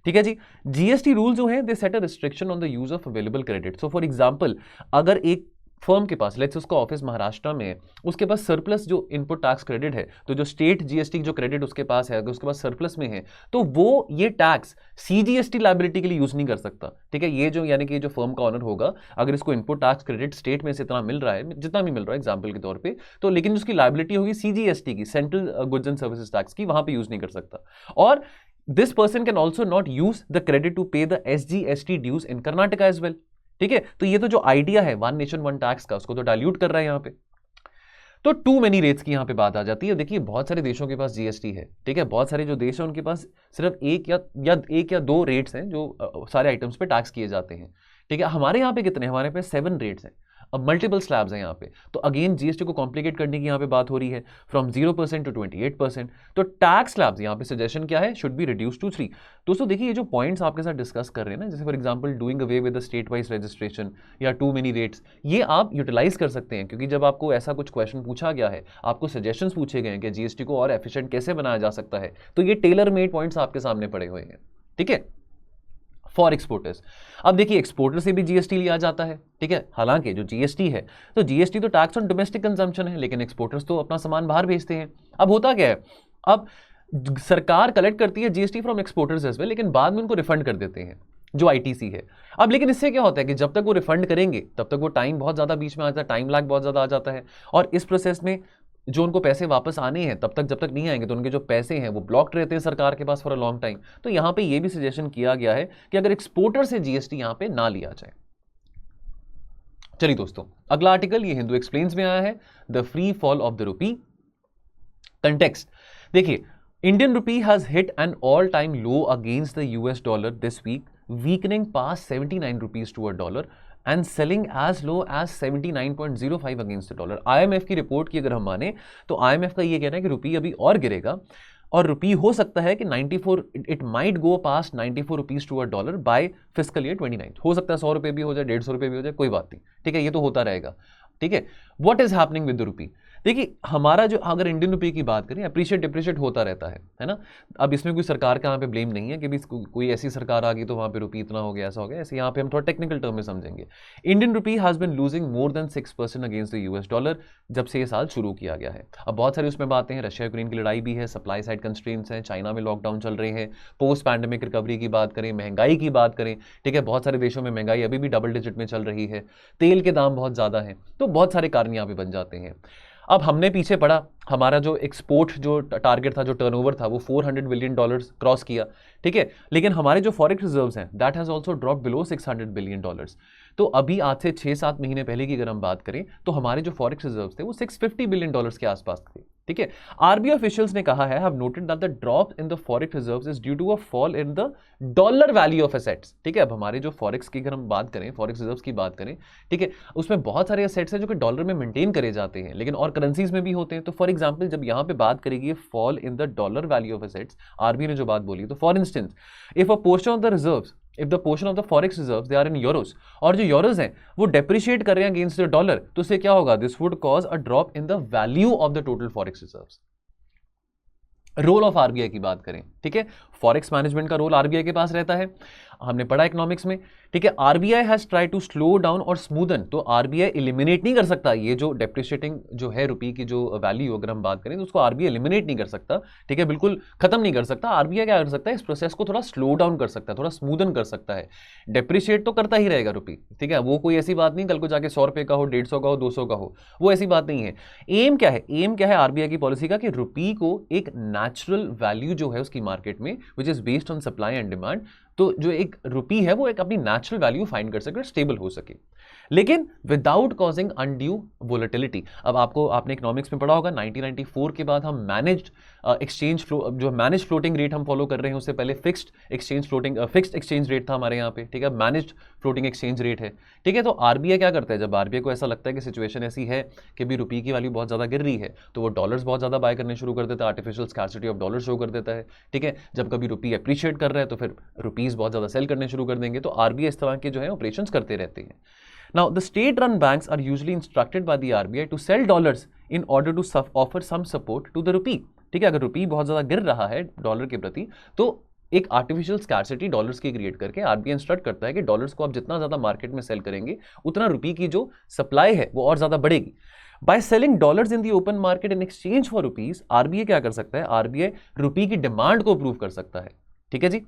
ठीक है जी। जीएसटी रूल जो है they set a restriction on the use of available credit. So for example, अगर एक फर्म के पास, लेट्स उसका ऑफिस महाराष्ट्र में है, उसके पास सरप्लस जो इनपुट टैक्स क्रेडिट है, तो जो स्टेट जीएसटी जो क्रेडिट उसके पास है, अगर उसके पास सरप्लस में है, तो वो ये टैक्स सीजीएसटी लायबिलिटी के लिए यूज नहीं कर सकता। ठीक है, ये जो यानी कि जो फर्म का ऑनर होगा, अगर इसको इनपुट टैक्स क्रेडिट स्टेट में से इतना मिल रहा है, जितना भी मिल रहा है एग्जाम्पल के तौर पर, तो लेकिन उसकी लायबिलिटी होगी सीजीएसटी की, central goods and services tax की, वहां पर यूज नहीं कर सकता। और this person can also not use the credit to pay the SGST dues in Karnataka as well। ठीक है, तो ये तो जो आइडिया है वन नेशन वन टैक्स का, उसको तो डाइल्यूट कर रहा है यहां पे। तो टू मेनी रेट्स की यहां पे बात आ जाती है। देखिए, बहुत सारे देशों के पास जीएसटी है। ठीक है, बहुत सारे जो देश हैं उनके पास सिर्फ एक या दो रेट्स हैं जो सारे आइटम्स पे टैक्स किए जाते हैं। ठीक है, हमारे यहाँ पे कितने, हमारे पे 7 रेट्स हैं। अब मल्टीपल स्लैब्स हैं यहाँ पे, तो अगेन जीएसटी को कॉम्प्लिकेट करने की यहाँ पे बात हो रही है, फ्रॉम 0% टू 28%। तो टैक्स स्लैब्स यहाँ पे सजेशन क्या है, शुड बी रिड्यूस टू 3। दोस्तों देखिए, ये जो पॉइंट्स आपके साथ डिस्कस कर रहे हैं ना, जैसे for example doing away with the state wise registration या टू मेनी रेट्स, ये आप यूटिलाइज कर सकते हैं, क्योंकि जब आपको ऐसा कुछ क्वेश्चन पूछा गया है, आपको सजेशंस पूछे गए हैं कि जीएसटी को और एफिशिएंट कैसे बनाया जा सकता है, तो ये टेलर मेड पॉइंट्स आपके सामने पड़े हुए हैं। ठीक है, फॉर एक्सपोर्टर्स, अब देखिए एक्सपोर्टर से भी जीएसटी लिया जाता है। ठीक है, हालांकि जो जीएसटी है, तो जीएसटी तो टैक्स ऑन डोमेस्टिक कंजम्पशन है, लेकिन एक्सपोर्टर्स तो अपना सामान बाहर भेजते हैं। अब होता क्या है, अब सरकार कलेक्ट करती है GST from exporters as well, लेकिन बाद में उनको रिफंड कर देते हैं जो आईटीसी है। अब लेकिन इससे क्या होता है कि जब तक वो रिफंड करेंगे तब तक वो टाइम बहुत ज्यादा बीच में आ जाता है, टाइम लैग बहुत ज्यादा आ जाता है, और इस प्रोसेस में जो उनको पैसे वापस आने हैं तब तक जब तक नहीं आएंगे तो उनके जो पैसे हैं वो ब्लॉक्ड रहते हैं सरकार के पास फॉर अ लॉन्ग टाइम। तो यहां पे ये भी सजेशन किया गया है कि अगर एक्सपोर्टर से जीएसटी यहां पे ना लिया जाए। चलिए दोस्तों, अगला आर्टिकल ये हिंदू एक्सप्लेन्स में आया है, the free fall of the rupee. Context देखिए, Indian rupee has hit an all time low against the US dollar this week, weakening past 79 rupees to a dollar and selling as low as 79.05 against the dollar. IMF की report की अगर हम माने तो IMF का ये कहना है कि रुपी अभी और गिरेगा, और रुपी हो सकता है कि 94, it might go past 94 rupees to a dollar by fiscal year 29। हो सकता है 100 रुपए भी हो जाए, 150 रुपए भी हो जाए, कोई बात नहीं। ठीक है, ये तो होता रहेगा। ठीक है, what is happening with the rupee. देखिए, हमारा जो अगर इंडियन रुपये की बात करें, अप्रिशिएट डिप्रिशिएट होता रहता है ना। अब इसमें कोई सरकार का यहाँ पे ब्लेम नहीं है कि भी कोई ऐसी सरकार आ गई तो वहाँ पे रुपये इतना हो गया, ऐसा हो गया, ऐसे यहाँ पे हम थोड़ा टेक्निकल टर्म में समझेंगे। Indian rupee has been losing more than 6% against the US dollar जब से ये साल शुरू किया गया है। अब बहुत सारी उसमें बातें हैं, रशिया यूक्रेन की लड़ाई भी है, सप्लाई साइड कंस्ट्रेंट्स हैं, चाइना में लॉकडाउन चल रहे हैं, पोस्ट पैंडेमिक रिकवरी की बात करें, महंगाई की बात करें। ठीक है, बहुत सारे देशों में महंगाई अभी भी डबल डिजिट में चल रही है, तेल के दाम बहुत ज़्यादा हैं, तो बहुत सारे कारण यहाँ पे बन जाते हैं। अब हमने पीछे पड़ा, हमारा जो एक्सपोर्ट जो टारगेट था, जो टर्नओवर था, वो $400 बिलियन क्रॉस किया। ठीक है, लेकिन हमारे जो फॉरेक्स रिजर्व्स हैं that has also drop below $600 billion. तो अभी आज से 6-7 महीने पहले की अगर हम बात करें तो हमारे जो फॉरेक्स रिजर्व्स थे वो $650 बिलियन के आसपास थे। ठीक है, आरबीआई ऑफिशियल्स ने कहा है, have noted that the drop in the forex reserves is due to a fall in the dollar value of assets. ठीक है, अब हमारे जो फॉरेक्स की अगर हम बात करें, फॉरेक्स रिजर्व्स की बात करें, ठीक है, उसमें बहुत सारे एसेट्स हैं जो कि डॉलर में मेंटेन करे जाते हैं, लेकिन और करेंसीज में भी होते हैं। तो फॉर एग्जांपल जब यहाँ पे बात करेगी fall in the dollar value of assets, RBI ने जो बात बोली, तो for instance if a portion of the reserves, if the portion of the forex reserves they are in euros, और जो यूरोस हैं वो डेप्रिशिएट कर रहे हैं अगेंस्ट द डॉलर, तो इससे क्या होगा, this would cause a drop in the value of the total forex reserves. Role of RBI की बात करें, ठीक है, फॉरेक्स मैनेजमेंट का रोल आरबीआई के पास रहता है, हमने पढ़ा इकोनॉमिक्स में। ठीक है, RBI has try to slow down और स्मूदन, तो आरबीआई एलिमिनेट नहीं कर सकता ये जो डेप्रिशिएटिंग जो है रुपी की जो वैल्यू अगर हम बात करें तो उसको आरबीआई एलिमिनेट नहीं कर सकता। ठीक है, बिल्कुल खत्म नहीं कर सकता। आरबीआई क्या कर सकता है, इस प्रोसेस को थोड़ा स्लो डाउन कर सकता है, थोड़ा स्मूदन कर सकता है। डेप्रिशिएट तो करता ही रहेगा रुपी, ठीक है, वो कोई ऐसी बात नहीं कल को जाके 100 रुपये का हो, 150 का हो, 200 का हो, वो ऐसी बात नहीं है। एम क्या है, एम क्या है आरबीआई की पॉलिसी का, कि रुपी को एक नेचुरल वैल्यू जो है उसकी मार्केट में which is based on supply and demand, तो जो एक रुपी है वो एक अपनी नेचुरल वैल्यू फाइंड कर सके, स्टेबल हो सके। लेकिन विदाउट कॉजिंग अनड्यू वोलेटिलिटी। अब आपने इकोनॉमिक्स में पढ़ा होगा 1994 के बाद हम मैनेज्ड एक्सचेंज जो मैनेज फ्लोटिंग रेट हम फॉलो कर रहे हैं, उससे पहले फिक्स्ड एक्सचेंज रेट था हमारे यहाँ पे, ठीक है, मैनेज्ड फ्लोटिंग एक्सचेंज रेट है, ठीक है। तो आरबीआई क्या करता है, जब आरबीआई को ऐसा लगता है कि सिचुएशन ऐसी है कि भी रुपये की वैल्यू बहुत ज़्यादा गिर रही है, तो वो डॉलर्स बहुत ज़्यादा बाय करने शुरू कर देता है, artificial scarcity of dollar show कर देता है, ठीक है। जब कभी रुपये अप्रिशिएट कर रहा है तो फिर रुपीज़ बहुत ज़्यादा सेल करने शुरू कर देंगे। तो आरबीआई इस तरह के जो है ऑपरेशंस करते रहते हैं। Now, the state-run banks are usually instructed by the RBI to sell dollars in order to offer some support to the rupee. ठीक है, अगर रुपये बहुत ज़्यादा गिर रहा है डॉलर के प्रति, तो एक आर्टिफिशियल स्कैर्सिटी डॉलर्स की क्रिएट करके आरबीआई इंस्ट्रक्ट करता है कि डॉलर्स को आप जितना ज़्यादा मार्केट में सेल करेंगे, उतना रुपये की जो सप्लाई है वो और ज़्यादा बढ़ेगी। By selling dollars in the open market in exchange for rupees, RBI क्या कर सकता है, आरबीआई रुपये की डिमांड को अप्रूव कर सकता है, ठीक है जी।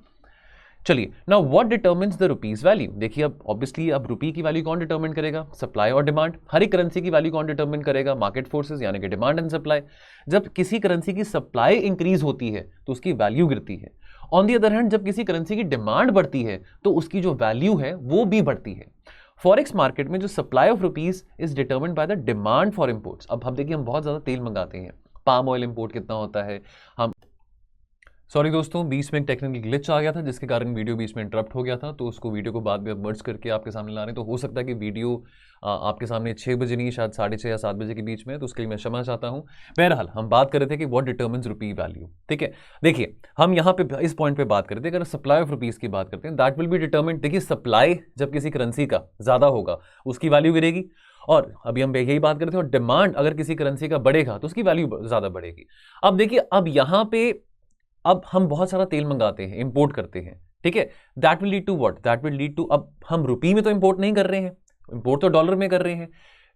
चलिए, now what determines the rupees value. देखिए, अब ऑब्वियसली अब रुपये की वैल्यू कौन डिटरमिन करेगा, सप्लाई और डिमांड। हर एक करेंसी की वैल्यू कौन डिटरमिन करेगा, मार्केट फोर्सेस, यानी कि डिमांड एंड सप्लाई। जब किसी करेंसी की सप्लाई इंक्रीज होती है तो उसकी वैल्यू गिरती है। ऑन दी अदर हैंड, जब किसी करेंसी की डिमांड बढ़ती है तो उसकी जो वैल्यू है वो भी बढ़ती है। फॉरेक्स मार्केट में जो supply of rupees is determined by the demand for imports. अब हम देखिए, हम बहुत ज्यादा तेल मंगाते हैं, पाम ऑयल इंपोर्ट कितना होता है, हम सॉरी दोस्तों, बीच में एक टेक्निकल ग्लिच आ गया था जिसके कारण वीडियो बीच में इंटरप्ट हो गया था, तो उसको वीडियो को बाद में अब मर्ज करके आपके सामने ला रहे हैं। तो हो सकता है कि वीडियो आपके सामने 6 बजे नहीं, शायद 6:30 या 7 बजे के बीच में, तो उसके लिए मैं क्षमा चाहता हूं। बहरहाल, हम बात कर रहे थे कि व्हाट डिटरमिन्स रुपी वैल्यू, ठीक है। देखिए, हम यहाँ पे इस पॉइंट पे बात करते हैं, अगर सप्लाई ऑफ रुपीज की बात करते हैं, दैट विल बी डिटरमिन्ड। देखिए, सप्लाई जब किसी करेंसी का ज्यादा होगा उसकी वैल्यू गिरेगी, और अभी हम यही बात करते हैं, और डिमांड अगर किसी करेंसी का बढ़ेगा तो उसकी वैल्यू ज्यादा बढ़ेगी। अब देखिए, अब यहाँ पे अब हम बहुत सारा तेल मंगाते हैं, इंपोर्ट करते हैं, ठीक है। That will lead to what, that will lead to, अब हम रुपये में तो इंपोर्ट नहीं कर रहे हैं, इंपोर्ट तो डॉलर में कर रहे हैं,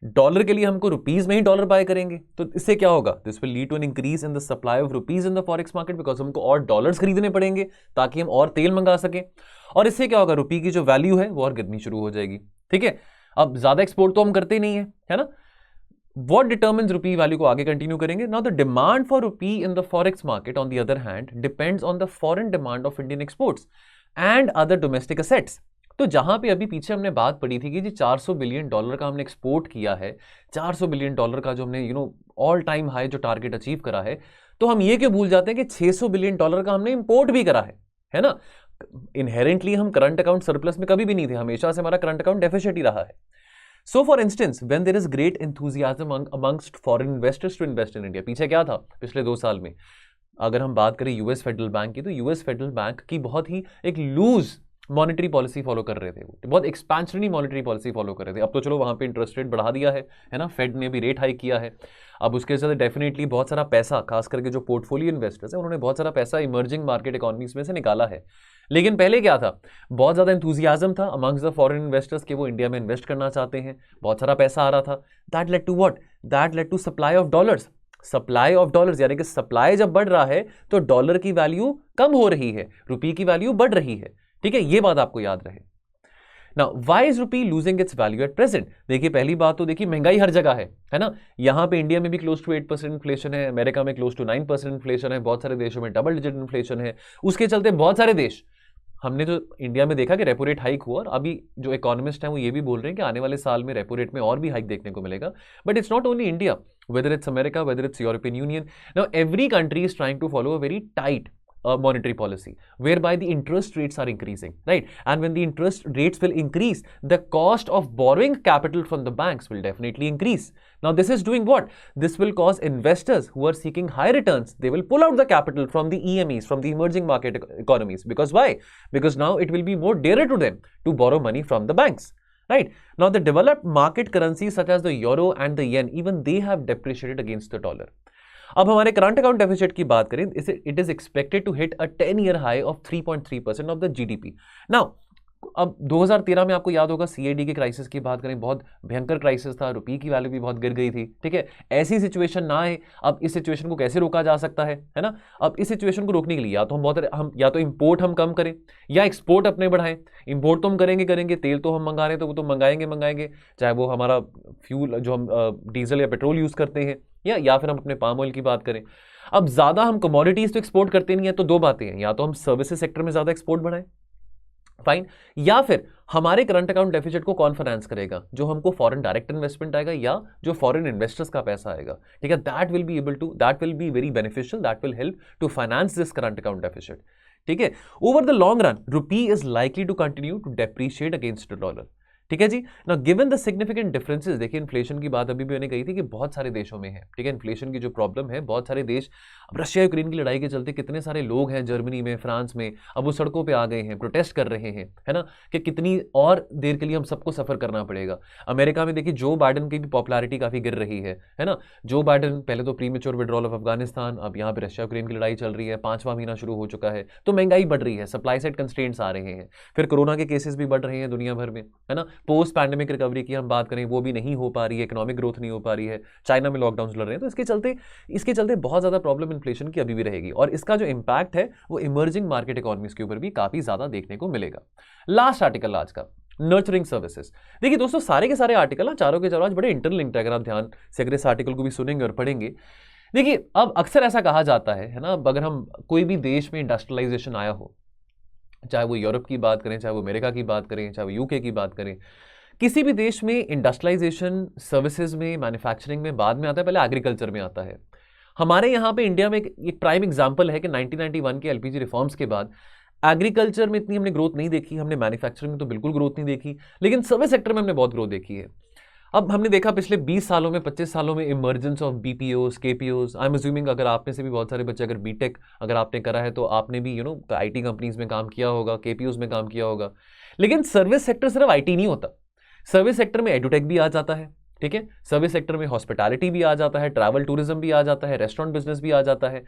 डॉलर के लिए हमको रुपीज में ही डॉलर बाय करेंगे, तो इससे क्या होगा, this will lead to an increase in the supply of rupees in the forex market, because हमको और डॉलर्स खरीदने पड़ेंगे ताकि हम और तेल मंगा सकें। और इससे क्या होगा, रुपये की जो वैल्यू है वो और गिरनी शुरू हो जाएगी, ठीक है। अब ज्यादा एक्सपोर्ट तो हम करते ही नहीं है ना। What determines rupee value को आगे कंटिन्यू करेंगे। Now the demand for rupee in the forex market on the other hand depends on the foreign demand of Indian exports and other domestic assets। तो जहां पे अभी पीछे हमने बात पड़ी थी कि जी $400 बिलियन का हमने एक्सपोर्ट किया है, $400 बिलियन का जो हमने ऑल टाइम हाई जो टारगेट अचीव करा है, तो हम ये क्यों भूल जाते हैं कि $600 बिलियन का हमने इंपोर्ट भी करा है ना। इनहेरेंटली हम करंट अकाउंट सरप्लस में कभी भी नहीं थे, हमेशा से हमारा करंट अकाउंट डेफिसिट ही रहा है। So for instance, when there is great enthusiasm amongst foreign investors to invest in India, पीछे क्या था पिछले 2 साल में, अगर हम बात करें यूएस फेडरल बैंक की, तो यूएस फेडरल बैंक की बहुत ही एक लूज मॉनेटरी पॉलिसी फॉलो कर रहे थे, बहुत एक्सपेंशनरी मॉनेटरी पॉलिसी फॉलो कर रहे थे। अब तो चलो वहां पे इंटरेस्ट रेट बढ़ा दिया है ना, फेड ने भी रेट हाइक किया है। अब उसके साथ डेफिनेटली बहुत सारा पैसा, खास करके जो पोर्टफोलियो इन्वेस्टर्स है, उन्होंने बहुत सारा पैसा इमर्जिंग मार्केट इकोनॉमीज में से निकाला है। लेकिन पहले क्या था, बहुत ज्यादा एंथुजियाज्म था अमंग्स द फॉरेन इन्वेस्टर्स कि वो इंडिया में इन्वेस्ट करना चाहते हैं, बहुत सारा पैसा आ रहा था। That led to what, that led to supply of dollars. Supply of dollars यानी कि सप्लाई जब बढ़ रहा है तो डॉलर की वैल्यू कम हो रही है, रुपये की वैल्यू बढ़ रही है, ठीक है। ये बात आपको याद रहे। Now why is rupee losing its value at present. देखिए, पहली बात तो देखिए, महंगाई हर जगह है ना। यहां पे इंडिया में भी क्लोज टू 8% इन्फ्लेशन है, अमेरिका में क्लोज टू 9% इन्फ्लेशन है, बहुत सारे देशों में डबल डिजिट इन्फ्लेशन है। उसके चलते बहुत सारे देश, हमने तो इंडिया में देखा कि रेपो रेट हाइक हुआ, और अभी जो इकोनॉमिस्ट हैं वो ये भी बोल रहे हैं कि आने वाले साल में रेपो रेट में और भी हाइक देखने को मिलेगा। But it's not only India, whether it's America, whether it's European Union, now every country is trying to follow a very tight monetary policy whereby the interest rates are increasing, right? And when the interest rates will increase, the cost of borrowing capital from the banks will definitely increase. Now this is doing what? This will cause investors who are seeking high returns, they will pull out the capital from the EMEs, from the emerging market economies. Because why? Because now it will be more dearer to them to borrow money from the banks, right? Now the developed market currencies such as the euro and the yen, even they have depreciated against the dollar. अब हमारे current account deficit की बात करें, it is expected to hit a 10-year high of 3.3% of the GDP. Now अब 2013 में आपको याद होगा सीएडी के क्राइसिस की बात करें, बहुत भयंकर क्राइसिस था, रुपये की वैल्यू भी बहुत गिर गई थी, ठीक है। ऐसी सिचुएशन ना आए। अब इस सिचुएशन को कैसे रोका जा सकता है ना। अब इस सिचुएशन को रोकने के लिए हम या तो इंपोर्ट हम कम करें या एक्सपोर्ट अपने बढ़ाएं। इंपोर्ट तो हम करेंगे, तेल तो हम मंगा रहे हैं तो वो तो मंगाएंगे, चाहे वो हमारा फ्यूल जो हम डीजल या पेट्रोल यूज करते हैं, या फिर हम अपने पाम ऑयल की बात करें। अब ज्यादा हम कमोडिटीज तो एक्सपोर्ट करते नहीं है, तो 2 बातें हैं, या तो हम सर्विसेज सेक्टर में ज्यादा एक्सपोर्ट बढ़ाएं, फाइन। या फिर हमारे करंट अकाउंट डेफिसिट को कौन फाइनेंस करेगा? जो हमको फॉरेन डायरेक्ट इन्वेस्टमेंट आएगा या जो फॉरेन इन्वेस्टर्स का पैसा आएगा, ठीक है, that will be very beneficial, that will help to finance this current account deficit, ठीक है। Over the long run rupee is likely to continue to depreciate against dollar, ठीक है जी। ना गिवन द सिग्निफिकेंट डिफरेंसेस, देखिए inflation की बात अभी भी मैंने कही थी कि बहुत सारे देशों में है, ठीक है, इन्फ्लेशन की जो प्रॉब्लम है बहुत सारे देश, अब रशिया यूक्रेन की लड़ाई के चलते कितने सारे लोग हैं जर्मनी में, फ्रांस में, अब वो सड़कों पे आ गए हैं, प्रोटेस्ट कर रहे हैं, है ना, कि कितनी और देर के लिए हम सबको सफर करना पड़ेगा। अमेरिका में देखिए जो बाइडन की भी पॉपुलैरिटी काफी गिर रही है ना। जो बाइडन पहले तो प्रीमेच्योर विड्रॉल ऑफ अफगानिस्तान, अब यहाँ पे रशिया यूक्रेन की लड़ाई चल रही है, 5वां महीना शुरू हो चुका है, तो महंगाई बढ़ रही है, सप्लाई साइड कंस्ट्रेंट्स आ रहे हैं, फिर कोरोना के केसेस भी बढ़ रहे हैं दुनिया भर में, है ना। पोस्ट पैंडेमिक रिकवरी की हम बात करें वो भी नहीं हो पा रही है, इकोनॉमिक ग्रोथ नहीं हो पा रही है, चाइना में लॉकडाउन लड़ रहे हैं, तो इसके चलते बहुत ज्यादा प्रॉब्लम इन्फ्लेशन की अभी भी रहेगी, और इसका जो इंपैक्ट है वो इमर्जिंग मार्केट इकोनॉमीज के ऊपर भी काफी ज्यादा देखने को मिलेगा। लास्ट आर्टिकल आज का, नर्चरिंग सर्विसेज। देखिए दोस्तों सारे के सारे आर्टिकल ना चारों के चारों आज बड़े इंटरलिंक्ड है, अगर आप ध्यान से अगर इस आर्टिकल को भी सुनेंगे और पढ़ेंगे। देखिए अब अक्सर ऐसा कहा जाता है ना, अगर हम कोई भी देश में इंडस्ट्रियलाइजेशन आया हो, चाहे वो यूरोप की बात करें, चाहे वो अमेरिका की बात करें, चाहे वो यूके की बात करें, किसी भी देश में इंडस्ट्रियलाइजेशन सर्विसेज में, मैन्युफैक्चरिंग में बाद में आता है, पहले एग्रीकल्चर में आता है। हमारे यहाँ पे इंडिया में एक प्राइम एग्जांपल है कि 1991 के एलपीजी रिफॉर्म्स के बाद एग्रीकल्चर में इतनी हमने ग्रोथ नहीं देखी, हमने मैन्युफैक्चरिंग में तो बिल्कुल ग्रोथ नहीं देखी, लेकिन सर्विस सेक्टर में हमने बहुत ग्रोथ देखी है। अब हमने देखा पिछले 20 सालों में, 25 सालों में emergence of BPOs, KPOs. I am assuming अगर आप में से भी बहुत सारे बच्चे अगर बीटेक अगर आपने करा है तो आपने भी आईटी कंपनीज में काम किया होगा, केपीओज में काम किया होगा। लेकिन सर्विस सेक्टर सिर्फ आईटी नहीं होता, सर्विस सेक्टर में एडुटेक भी आ जाता है, ठीक है, सर्विस सेक्टर में हॉस्पिटैलिटी भी आ जाता है, ट्रैवल टूरिज्म भी आ जाता है, रेस्टोरेंट बिजनेस भी आ जाता है,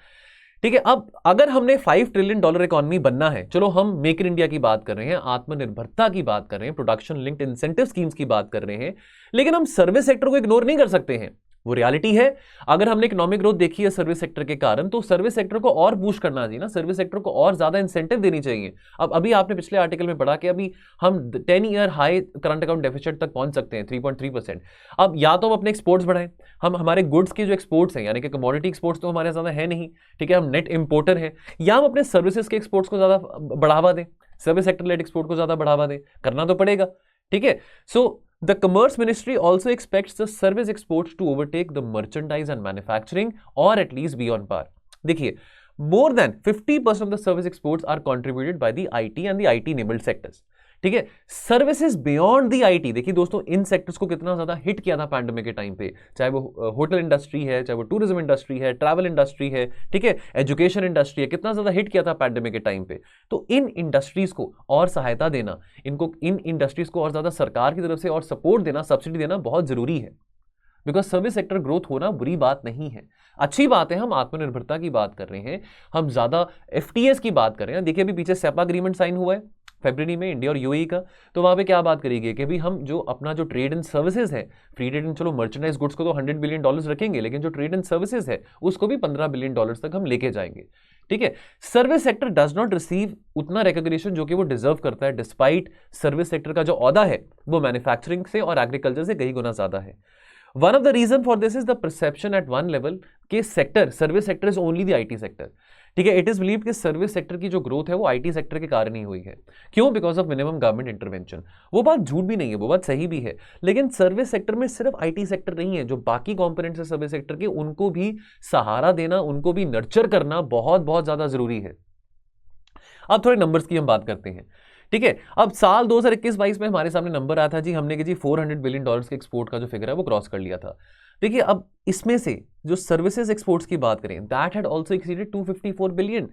ठीक है। अब अगर हमने $5 ट्रिलियन इकोनॉमी बनना है, चलो हम मेक इन इंडिया की बात कर रहे हैं, आत्मनिर्भरता की बात कर रहे हैं, प्रोडक्शन लिंक्ड इंसेंटिव स्कीम्स की बात कर रहे हैं, लेकिन हम सर्विस सेक्टर को इग्नोर नहीं कर सकते हैं, वो रियलिटी है। अगर हमने इकोनॉमिक ग्रोथ देखी है सर्विस सेक्टर के कारण, तो सर्विस सेक्टर को और बूस्ट करना चाहिए ना, सर्विस सेक्टर को और ज्यादा इंसेंटिव देनी चाहिए। अब अभी आपने पिछले आर्टिकल में पढ़ा कि अभी हम 10 year high current account deficit तक पहुंच सकते हैं, 3.3%। अब या तो हम अपने एक्सपोर्ट्स बढ़ाएं, हम हमारे गुड्स के जो एक्सपोर्ट्स हैं, यानी कि कमोडिटी एक्सपोर्ट्स तो हमारे ज्यादा है नहीं, ठीक है, हम नेट इंपोर्टर हैं, या हम अपने सर्विसेज के एक्सपोर्ट्स को ज्यादा बढ़ावा दें, सर्विस सेक्टर लेड एक्सपोर्ट को ज्यादा बढ़ावा दें, करना तो पड़ेगा, ठीक है। सो the Commerce Ministry also expects the service exports to overtake the merchandise and manufacturing or at least be on par. देखिए, more than 50% of the service exports are contributed by the IT and the IT enabled sectors. ठीक है, services beyond the IT, देखिए दोस्तों इन sectors को कितना ज्यादा hit किया था पैंडेमिक के टाइम पे, चाहे वो होटल इंडस्ट्री है, चाहे वो टूरिज्म इंडस्ट्री है, ट्रैवल इंडस्ट्री है, ठीक है, एजुकेशन इंडस्ट्री है, कितना ज्यादा हिट किया था पैंडेमिक के टाइम पे। तो इन इंडस्ट्रीज को और सहायता देना, इन इंडस्ट्रीज को और ज्यादा सरकार की तरफ से और सपोर्ट देना, सब्सिडी देना बहुत जरूरी है, बिकॉज सर्विस सेक्टर ग्रोथ होना बुरी बात नहीं है, अच्छी बात है। हम आत्मनिर्भरता की बात कर रहे हैं, हम ज्यादा एफटीएस की बात कर रहे हैं। देखिए अभी पीछे सेपा अग्रीमेंट साइन हुआ है फरवरी में इंडिया और यूएई का, तो वहां पे क्या बात करेगी कि भी हम जो अपना जो ट्रेड एंड सर्विसेज है, फ्री ट्रेड एंड, चलो मर्चेंडाइज गुड्स को तो $100 बिलियन रखेंगे, लेकिन जो ट्रेड एंड सर्विसेज है उसको भी $15 बिलियन तक हम लेके जाएंगे, ठीक है। Service sector does not receive उतना रिकॉग्निशन जो कि वो डिजर्व करता है, डिस्पाइट सर्विस सेक्टर का जो औहदा है वो मैन्युफैक्चरिंग से और एग्रीकल्चर से कई गुना ज्यादा है। One of the reason for this is the perception at one level कि service sector is only the IT sector, ठीक है। इट इज बिलीव कि सर्विस सेक्टर की जो ग्रोथ है वो आईटी सेक्टर के कारण ही हुई है। क्यों? Because of minimum government intervention. वो बात झूठ भी नहीं है, वो बात सही भी है, लेकिन सर्विस सेक्टर में सिर्फ आईटी सेक्टर नहीं है, जो बाकी कंपोनेंट्स है सर्विस सेक्टर के, उनको भी सहारा देना, उनको भी नर्चर करना बहुत बहुत ज्यादा जरूरी है। अब थोड़े नंबर्स की हम बात करते हैं, ठीक है। अब साल 2021-22 में हमारे सामने नंबर आया था जी, हमने कि जी $400 बिलियन के एक्सपोर्ट का जो फिगर है वो क्रॉस कर लिया था। देखिए अब इसमें से जो सर्विसेज एक्सपोर्ट्स की बात करें, that had also exceeded $254 billion,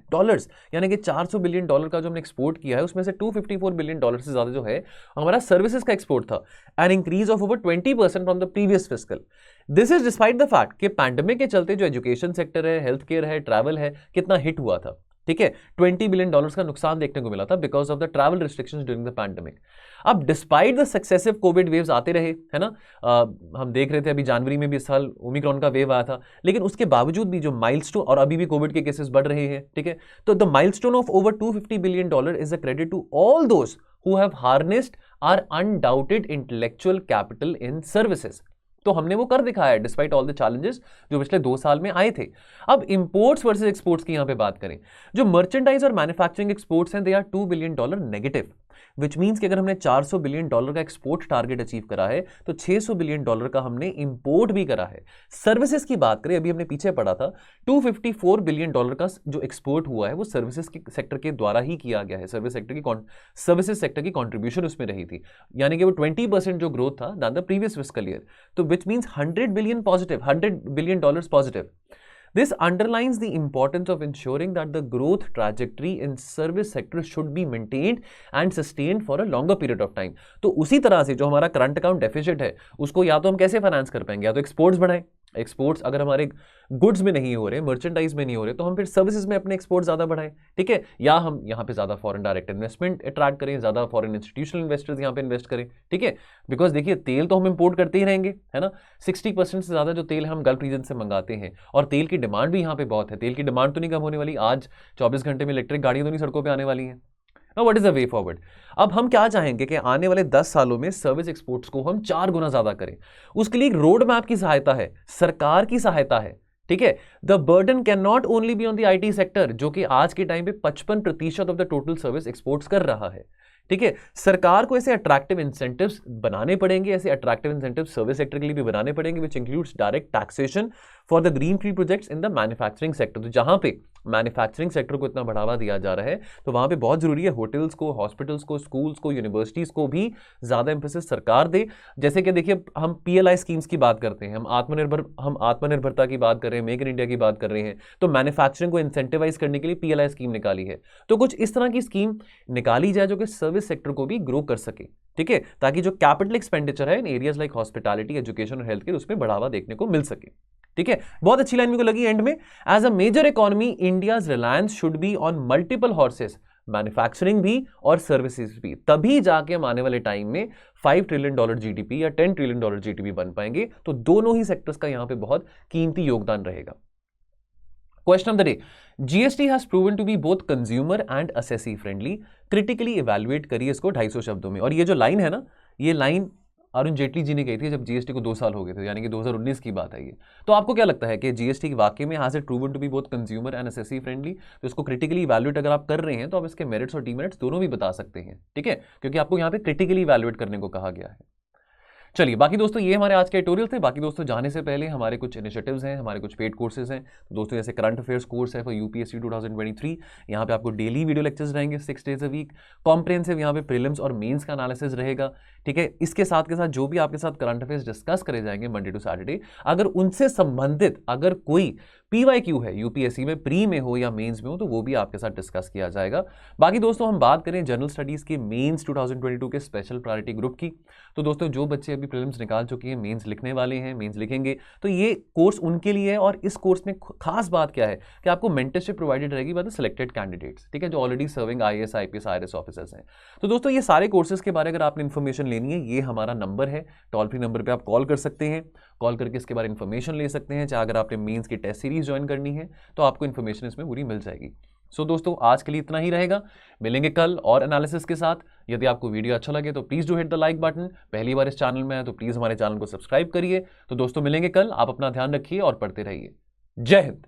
यानी कि $400 बिलियन का जो हमने एक्सपोर्ट किया है उसमें से $254 बिलियन से ज्यादा जो है हमारा सर्विसेज का एक्सपोर्ट था, an increase of over 20% from the previous fiscal. This is despite the fact कि पैंडेमिक के चलते जो एजुकेशन सेक्टर है, हेल्थ केयर है, ट्रैवल है, कितना हिट हुआ था, ठीक है। $20 बिलियन का नुकसान देखने को मिला था because of the travel restrictions during the pandemic. अब despite the successive COVID waves आते रहे, है ना, हम देख रहे थे अभी जनवरी में भी इस साल ओमिक्रॉन का वेव आया था, लेकिन उसके बावजूद भी जो माइलस्टोन, और अभी भी कोविड के केसेस बढ़ रहे हैं, ठीक है, तो the milestone of over $250 billion is a credit to all those who have harnessed our undoubted intellectual capital in services. तो हमने वो कर दिखाया है डिस्पाइट ऑल द चैलेंजेस जो पिछले 2 साल में आए थे। अब इंपोर्ट्स वर्सेस एक्सपोर्ट्स की यहां पे बात करें, जो मर्चेंडाइज और मैन्युफैक्चरिंग एक्सपोर्ट्स हैं they are $2 billion negative, which means कि अगर हमने $400 बिलियन का एक्सपोर्ट टारगेट अचीव करा है तो $600 बिलियन का हमने इंपोर्ट भी करा है। सर्विसेज की बात करें, अभी हमने पीछे पढ़ा था, $254 बिलियन का जो एक्सपोर्ट हुआ है वो सर्विसेज के सेक्टर के द्वारा ही किया गया है। सर्विसेज सेक्टर की कॉन्ट्रीब्यूशन उसमें रही थी, यानी कि वो 20% जो ग्रोथ था than the previous fiscal year. तो which means $100 billion positive. This underlines the importance of ensuring that the growth trajectory in service sector should be maintained and sustained for a longer period of time. तो उसी तरह से जो हमारा current account deficit है उसको या तो हम कैसे फाइनेंस कर पाएंगे, या तो एक्सपोर्ट्स बढ़ाएं। एक्सपोर्ट्स अगर हमारे गुड्स में नहीं हो रहे, मर्चेंडाइज में नहीं हो रहे, तो हम फिर सर्विसेज में अपने एक्सपोर्ट ज्यादा बढ़ाएं, ठीक है, या हम यहाँ पे ज्यादा फॉरेन डायरेक्ट इन्वेस्टमेंट अट्रैक्ट करें, ज्यादा फॉरेन इंस्टीट्यूशनल इन्वेस्टर्स यहाँ पे इन्वेस्ट करें, ठीक है। बिकॉज देखिए तेल तो हम इंपोर्ट करते ही रहेंगे, है ना। 60% से ज्यादा जो तेल हम गल्फ रीजन से मंगाते हैं, और तेल की डिमांड भी यहाँ पे बहुत है। तेल की डिमांड तो नहीं कम होने वाली, आज 24 घंटे में इलेक्ट्रिक गाड़ियां तो नहीं सड़कों पर आने वाली हैं। Now what is the way forward? अब हम क्या चाहेंगे कि आने वाले 10 सालों में सर्विस एक्सपोर्ट्स को हम 4 गुना ज्यादा करें। उसके लिए एक रोड मैप की सहायता है, सरकार की सहायता है, ठीक है। The burden can not only be on the IT sector, जो कि आज के टाइम पे 55% of the total service exports कर रहा है, ठीक है। सरकार को ऐसे अट्रैक्टिव इंसेंटिव्स बनाने पड़ेंगे, ऐसे अट्रैक्टिव इंसेंटिव्स सर्विस सेक्टर के लिए भी बनाने पड़ेंगे, which includes direct taxation for the greenfield projects in the manufacturing sector. तो जहां पे मैन्युफैक्चरिंग सेक्टर को इतना बढ़ावा दिया जा रहा है तो वहां पे बहुत जरूरी है होटल्स को, हॉस्पिटल्स को, स्कूल्स को, यूनिवर्सिटीज को भी ज्यादा एम्फेसिस सरकार दे। जैसे कि देखिए हम पीएलआई स्कीम्स की बात करते हैं, हम आत्मनिर्भरता की बात कर रहे हैं, मेक इन इंडिया की बात कर रहे हैं, तो मैन्युफैक्चरिंग को इंसेंटिवाइज करने के लिए पीएलआई स्कीम निकाली है। तो कुछ इस तरह की स्कीम निकाली जाए जो कि सर्विस सेक्टर को भी ग्रो कर सके, ठीक है, ताकि जो कैपिटल एक्सपेंडिचर है इन एरियाज लाइक हॉस्पिटैलिटी, एजुकेशन और हेल्थ केयर उसमें बढ़ावा देखने को मिल सके, ठीक है। बहुत अच्छी लाइन मेरे को लगी एंड में, as a major economy India's reliance should be on multiple horses, manufacturing भी और सर्विसेज भी, तभी जाके हम आने वाले टाइम में $5 ट्रिलियन जीडीपी या $10 ट्रिलियन जीडीपी बन पाएंगे। तो दोनों ही सेक्टर्स का यहां पे बहुत कीमती योगदान रहेगा। Question of the day, GST has proven to be both consumer and assessee friendly, critically evaluate करिए इसको 250 शब्दों में। और ये जो लाइन है ना, ये लाइन अरुण जेटली जी ने कही थी जब जीएसटी को 2 साल हो गए थे, यानी कि 2019 की बात है ये। तो आपको क्या लगता है कि जीएसटी वाकई में has it proven to be both consumer and assessee friendly? तो इसको क्रिटिकली इवैल्यूएट अगर आप कर रहे हैं तो आप इसके मेरिट्स और डीमेरिट्स दोनों भी बता सकते हैं, ठीक है, क्योंकि आपको यहाँ पे क्रिटिकली इवैल्यूएट करने को कहा गया है। चलिए बाकी दोस्तों ये हमारे आज के ट्यूटोरियल थे। बाकी दोस्तों जाने से पहले हमारे कुछ इनिशिएटिव्स हैं, हमारे कुछ पेड कोर्सेज हैं। तो दोस्तों जैसे करंट अफेयर्स कोर्स है फॉर यूपीएससी 2023, यहाँ पे आपको डेली वीडियो लेक्चर्स रहेंगे 6 डेज अ वीक। कॉम्प्रिहेंसिव यहाँ पे प्रीलिम्स और मेंस का एनालिसिस रहेगा, ठीक है। इसके साथ के साथ जो भी आपके साथ करंट अफेयर्स डिस्कस करे जाएंगे मंडे टू सैटरडे, अगर उनसे संबंधित अगर कोई पीवाईक्यू है यूपीएससी में, प्री में हो या मेंस में हो, तो वो भी आपके साथ डिस्कस किया जाएगा। बाकी दोस्तों हम बात करें जनरल स्टडीज के मेंस 2022 के स्पेशल प्रायोरिटी ग्रुप की, तो दोस्तों जो बच्चे अभी प्रीलिम्स निकाल चुके हैं, मेंस लिखने वाले हैं, मेंस लिखेंगे, तो ये कोर्स उनके लिए है। और इस कोर्स में खास बात क्या है कि आपको मेंटरशिप प्रोवाइडेड रहेगी बाय द सिलेक्टेड कैंडिडेट्स, ठीक है, जो already serving IAS, IPS, IRS officers हैं। तो दोस्तों ये सारे कोर्सेज के बारे में अगर आपने इन्फॉर्मेशन लेनी है, ये हमारा नंबर है, टोल फ्री नंबर पर आप कॉल कर सकते हैं। कॉल करके इसके बारे में इन्फॉर्मेशन ले सकते हैं। चाहे अगर आपने मेंस की टेस्ट सीरीज ज्वाइन करनी है तो आपको इन्फॉर्मेशन इसमें पूरी मिल जाएगी। सो दोस्तों आज के लिए इतना ही रहेगा, मिलेंगे कल और एनालिसिस के साथ। यदि आपको वीडियो अच्छा लगे तो please do hit the like button. पहली बार इस चैनल में है तो प्लीज हमारे चैनल को सब्सक्राइब करिए। तो दोस्तों मिलेंगे कल, आप अपना ध्यान रखिए और पढ़ते रहिए। जय हिंद।